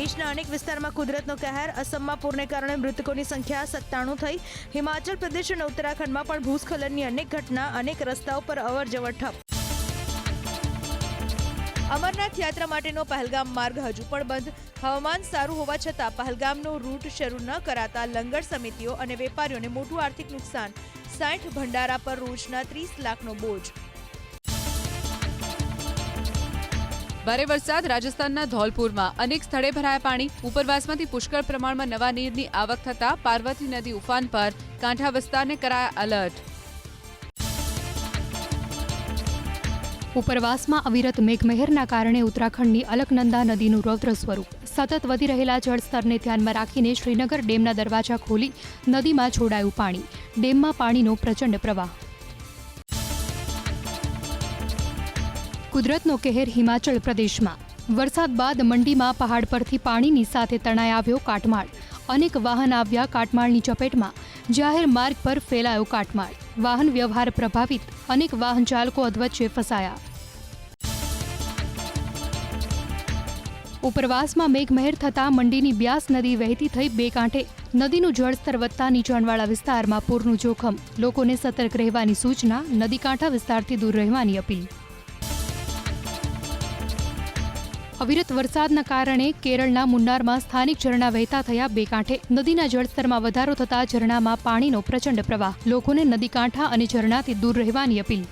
દેશના અનેક વિસ્તારમાં કુદરતનો કહેર. અસમમાં પૂરને કારણે મૃતકોની સંખ્યા 97 થઈ. હિમાચલ પ્રદેશ અને ઉત્તરાખંડમાં પણ ભૂસ્ખલનની અનેક ઘટના. અનેક રસ્તાઓ પર અવરજવર ઠપ. અમરનાથ યાત્રા માટેનો પહેલગામ માર્ગ હજુ પણ બંધ. હવામાન સારું હોવા છતાં પહેલગામનો રૂટ શરૂ ન કરાતા લંગર સમિતિઓ અને વેપારીઓને મોટું આર્થિક નુકસાન. 60 ભંડારા પર રોજના 30 લાખનો બોજ. ભારે વરસાદ. રાજસ્થાનના ધૌલપુરમાં અનેક સ્થળે ભરાયા પાણી. ઉપરવાસમાંથી પુષ્કળ પ્રમાણમાં નવા નીરની આવક થતા પાર્વતી નદી ઉફાન પર. કાંઠા વિસ્તારને કરાયા એલર્ટ. ઉપરવાસમાં અવિરત મેઘમહેરના કારણે ઉત્તરાખંડની અલકનંદા નદીનું રૌદ્ર સ્વરૂપ. સતત વધી રહેલા જળસ્તરને ધ્યાનમાં રાખીને શ્રીનગર ડેમના દરવાજા ખોલી નદીમાં છોડાયું પાણી. ડેમમાં પાણીનો પ્રચંડ પ્રવાહ. કુદરતનો કહેર હિમાચલ પ્રદેશમાં. વરસાદ બાદ મંડીમાં પહાડ પરથી પાણીની સાથે તણાઈ આવ્યો કાટમાળ. અનેક વાહન આવ્યા કાટમાળની ચપેટમાં. જાહેર માર્ગ પર ફેલાયો કાટમાળ. વાહન વ્યવહાર પ્રભાવિત. અનેક વાહન ચાલકો અધવચ્ચે ફસાયા. ઉપરવાસમાં મેઘમહેર થતાં મંડીની બ્યાસ નદી વહેતી થઈ બે કાંઠે. નદીનું જળસ્તર વધતા નીચાણવાળા વિસ્તારમાં પૂરનું જોખમ. લોકોને સતર્ક રહેવાની સૂચના. નદી કાંઠા વિસ્તારથી દૂર રહેવાની અપીલ. અવિરત વરસાદના કારણે કેરળના મુન્નારમાં સ્થાનિક ઝરણા વહેતા થયા બે કાંઠે. નદીના જળસ્તરમાં વધારો થતા ઝરણામાં પાણીનો પ્રચંડ પ્રવાહ. લોકોને નદી કાંઠા અને ઝરણાથી દૂર રહેવાની અપીલ.